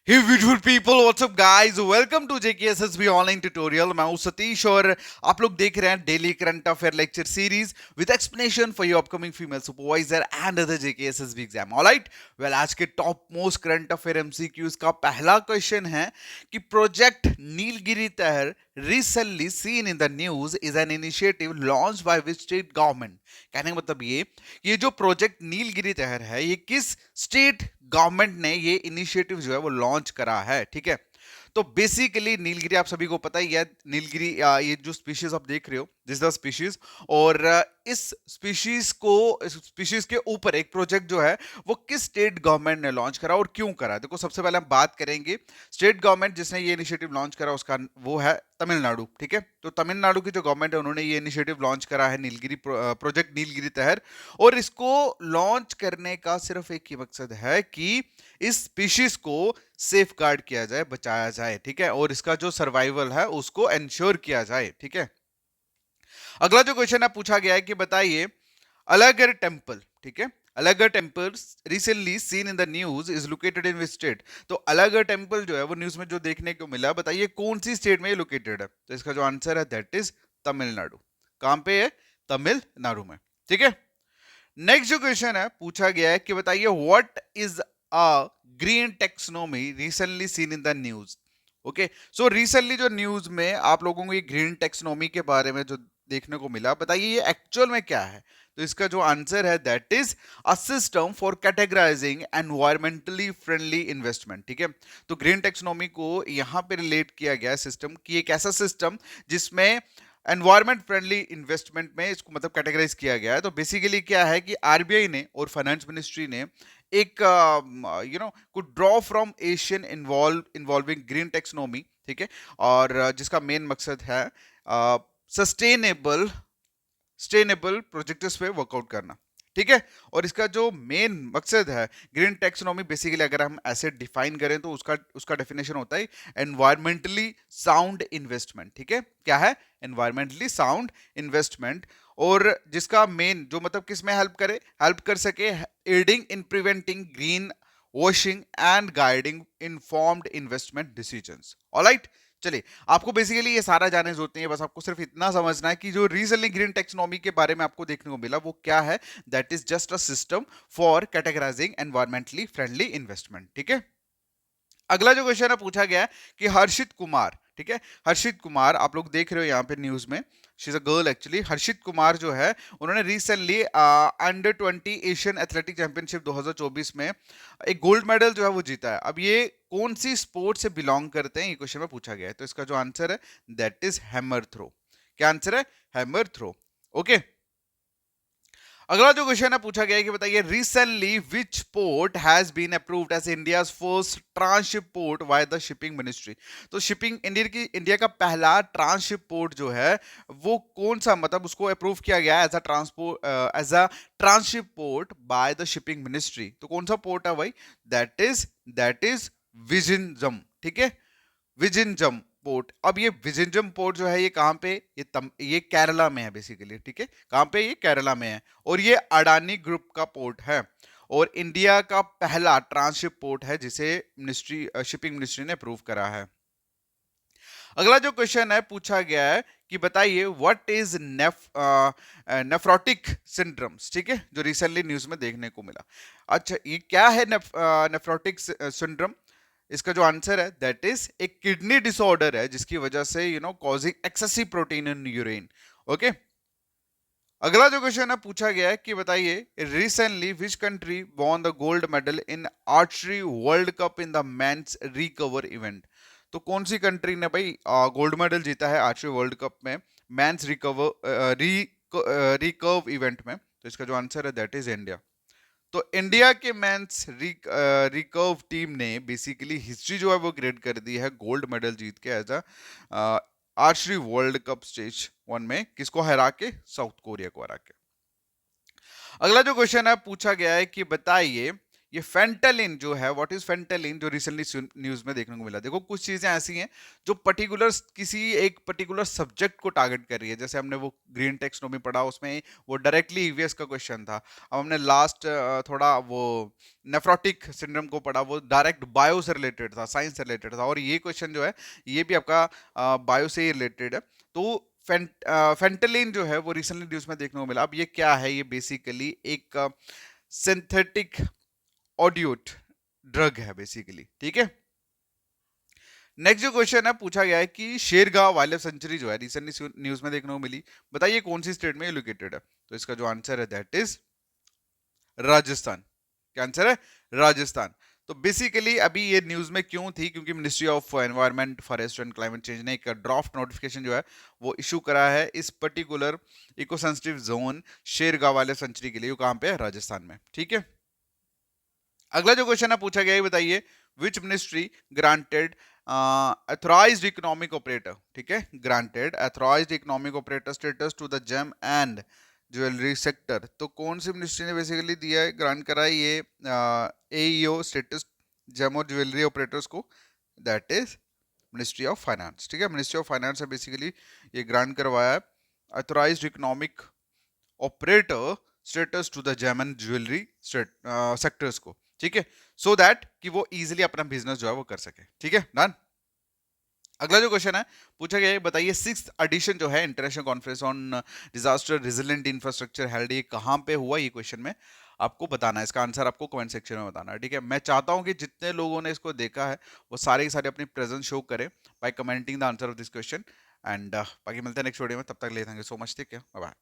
Hey beautiful people, what's up guys? Welcome to JKSSB online tutorial. मैं हूं सतीश और आप लोग देख रहे हैं daily current affair lecture series with explanation for your upcoming female supervisor and other JKSSB exam. Alright, well आज के top most current affair MCQs का पहला क्वेश्चन है कि प्रोजेक्ट नीलगिरी तहर recently seen in the news is an initiative launched by which state government। कहने का मतलब ये जो प्रोजेक्ट नीलगिरी तहर है ये किस स्टेट गवर्नमेंट ने ये इनिशिएटिव जो है वो लॉन्च करा है। ठीक है, तो बेसिकली नीलगिरी आप सभी को पता ही है। नीलगिरी ये जो स्पीशीज आप देख रहे हो, दिस द स्पीशीज, और इस स्पीशीज के ऊपर एक प्रोजेक्ट जो है वो किस स्टेट गवर्नमेंट ने लॉन्च करा और क्यों करा। देखो, सबसे पहले हम बात करेंगे स्टेट गवर्नमेंट जिसने ये इनिशिएटिव लॉन्च करा, उसका वो है तमिलनाडु। ठीक है, तो तमिलनाडु की जो गवर्नमेंट है उन्होंने ये इनिशिएटिव लॉन्च करा है नीलगिरी प्रोजेक्ट नीलगिरी तहर। और इसको लॉन्च करने का सिर्फ एक ही मकसद है कि इस स्पीशीज को सेफ गार्ड किया जाए, बचाया जाए। ठीक है, और इसका जो सर्वाइवल है उसको एंश्योर किया जाए। ठीक है, अगला जो क्वेश्चन है पूछा गया है कि बताइए अलगढ़ टेम्पल, ठीक है, Alagarh temple recently seen in the news is located in which state. तो अलगढ़ टेम्पल जो है वो न्यूज में जो देखने को मिला, बताइए कौन सी स्टेट में ये लोकेटेड है। तो इसका जो आंसर है दैट इज तमिलनाडु। कहां पे है? तमिलनाडु में। ठीक है, नेक्स्ट जो क्वेश्चन है पूछा गया है कि बताइए what is a green taxonomy recently seen in the news. Okay, so recently जो न्यूज में आप लोगों को ये ग्रीन टेक्सोनोमी के बारे में जो देखने को मिला, बताइए ये एक्चुअल में क्या है। तो इसका जो आंसर है that is a system for categorising environmentally friendly investment. ठीक है, तो ग्रीन टेक्सोनोमी को यहां पे रिलेट किया गया सिस्टम कि एक ऐसा सिस्टम जिसमें एनवायरमेंट फ्रेंडली इन्वेस्टमेंट में इसको मतलब कैटेगराइज किया गया है। तो बेसिकली क्या है कि आरबीआई ने और फाइनेंस मिनिस्ट्री ने एक could draw from Asian involving green taxonomy. ठीक है, और जिसका मेन मकसद है सस्टेनेबल सस्टेनेबल प्रोजेक्ट्स पे वर्कआउट करना। ठीक है, और इसका जो मेन मकसद है ग्रीन टेक्सोनोमी, बेसिकली अगर हम ऐसे डिफाइन करें तो उसका उसका डेफिनेशन होता है एनवायरमेंटली साउंड इन्वेस्टमेंट। ठीक है, क्या है? Environmentally sound investment. और जिसका मेन जो मतलब किस में हेल्प कर सके, adding in preventing green washing and guiding informed investment decisions. Alright, चलिए, आपको बेसिकली ये सारा जानने की जरूरत नहीं है, बस आपको सिर्फ इतना समझना है कि जो रिसेंटली ग्रीन टेक्सोनोमी के बारे में आपको देखने को मिला वो क्या है। That is just a system for categorising environmentally friendly investment. ठीक है, अगला जो क्वेश्चन है पूछा गया है कि हर्षित कुमार, ठीक है, हर्षित कुमार आप लोग देख रहे हो यहाँ पे न्यूज में, she is a girl actually. Harshit Kumar जो है उन्होंने recently under 20 Asian athletic championship 2024 में एक गोल्ड मेडल जो है वो जीता है। अब ये कौन सी स्पोर्ट से बिलोंग करते हैं, ये क्वेश्चन में पूछा गया है। तो इसका जो आंसर है दैट इज हैमर थ्रो। क्या आंसर है? Hammer throw. ओके, अगला जो क्वेश्चन है पूछा गया है कि बताइए recently which port has been approved as India first transship port by the shipping ministry. तो शिपिंग इंडिया का पहला ट्रांसशिप पोर्ट जो है वो कौन सा, मतलब उसको अप्रूव किया गया as a transport as a transship port by the shipping ministry. तो कौन सा पोर्ट है भाई? That is Vizhinjam. ठीक है, विजिंजम पोर्ट। अब ये विजिंजम पोर्ट जो है ये कहां पे, ये केरला में है बेसिकली। ठीक है, कहां पे? ये केरला में है, और ये अडानी ग्रुप का पोर्ट है और इंडिया का पहला ट्रांसशिप पोर्ट है जिसे शिपिंग मिनिस्ट्री ने अप्रूव करा है। अगला जो क्वेश्चन है पूछा गया है कि बताइए व्हाट इज नेफ्रोटिक सिंड्रोम्स। ठीक है, जो रिसेंटली न्यूज में देखने को मिला। अच्छा, ये क्या है नेफ्रोटिक सिंड्रोम? इसका जो आंसर है दैट इज एक किडनी डिसऑर्डर है जिसकी वजह से causing excessive protein in urine. Okay, अगला जो क्वेश्चन है पूछा गया है कि बताइए recently which country won the gold medal in archery world cup in the men's recurve event. तो कौन सी कंट्री ने भाई गोल्ड मेडल जीता है आर्चरी वर्ल्ड कप में मेंस रिकर्व इवेंट में? तो इसका जो आंसर है दैट इज इंडिया। तो इंडिया के मेंस रिकर्व टीम ने बेसिकली हिस्ट्री जो है वो क्रिएट कर दी है, गोल्ड मेडल जीत के as a archery world cup stage 1 में। किसको हरा के? साउथ कोरिया को हरा के। अगला जो क्वेश्चन है पूछा गया है कि बताइए ये फेंटालिन जो है, व्हाट इज फेंटालिन, जो रिसेंटली न्यूज में देखने को मिला। देखो कुछ चीजें ऐसी हैं जो पर्टिकुलर किसी एक पर्टिकुलर सब्जेक्ट को टारगेट कर रही है। जैसे हमने वो ग्रीन टेक्सोनोमी पढ़ा, उसमें वो डायरेक्टली ईवीएस का क्वेश्चन था। अब हमने लास्ट थोड़ा वो नेफ्रोटिक सिंड्रोम को पढ़ा, वो डायरेक्ट बायो से रिलेटेड था, साइंस से रिलेटेड था। और ये क्वेश्चन जो है ये भी आपका बायो से ही रिलेटेड है। तो फेंटालिन जो है वो रिसेंटली न्यूज में देखने को मिला। अब ये क्या है, ये बेसिकली एक सिंथेटिक ऑडियोट ड्रग है बेसिकली, ठीक है। नेक्स्ट जो क्वेश्चन है पूछा गया है कि शेरगांव वाइल्ड लाइफ सेंचुरी जो है रिसेंटली न्यूज में देखने को मिली, बताइए कौन सी स्टेट में लोकेटेड है। तो इसका जो आंसर है दैट इज राजस्थान। क्या आंसर है? राजस्थान। तो बेसिकली अभी ये न्यूज में क्यों थी, क्योंकि ministry of environment, forest and climate change ने एक ड्राफ्ट नोटिफिकेशन जो है वो इशू करा है इस particular eco sensitive zone Shergaon wildlife sanctuary के लिए। वो कहां पे है? राजस्थान में, ठीक है। अगला जो क्वेश्चन है पूछा गया है, बताइए which ministry granted authorised economic operator, ठीक है, granted authorised economic operator status to the gem and jewellery sector. तो कौन सी मिनिस्ट्री ने बेसिकली दिया है, ग्रांट करा है ये एईओ स्टेटस जेम और ज्वेलरी ऑपरेटर्स को? That is ministry of finance, ठीक है। मिनिस्ट्री ऑफ फाइनेंस है बेसिकली ये ग्रांट करवाया है authorised economic operator status to the gem and jewellery sectors को, ठीक है, सो दैट कि वो इजीली अपना बिजनेस जो है वो कर सके, ठीक है, डन। अगला जो क्वेश्चन है पूछा गया है, बताइए सिक्स्थ एडिशन जो है international conference on disaster resilient infrastructure held, ये कहां पे हुआ? ये क्वेश्चन में आपको बताना है, इसका आंसर आपको कमेंट सेक्शन में बताना है, ठीक है। मैं चाहता हूं कि जितने लोगों ने इसको देखा है वो सारे के सारे अपनी प्रेजेंस शो करें by commenting the answer of this question. And बाकी मिलते हैं नेक्स्ट वीडियो में, तब तक ले, थैंक यू सो मच, ठीक है, बाय।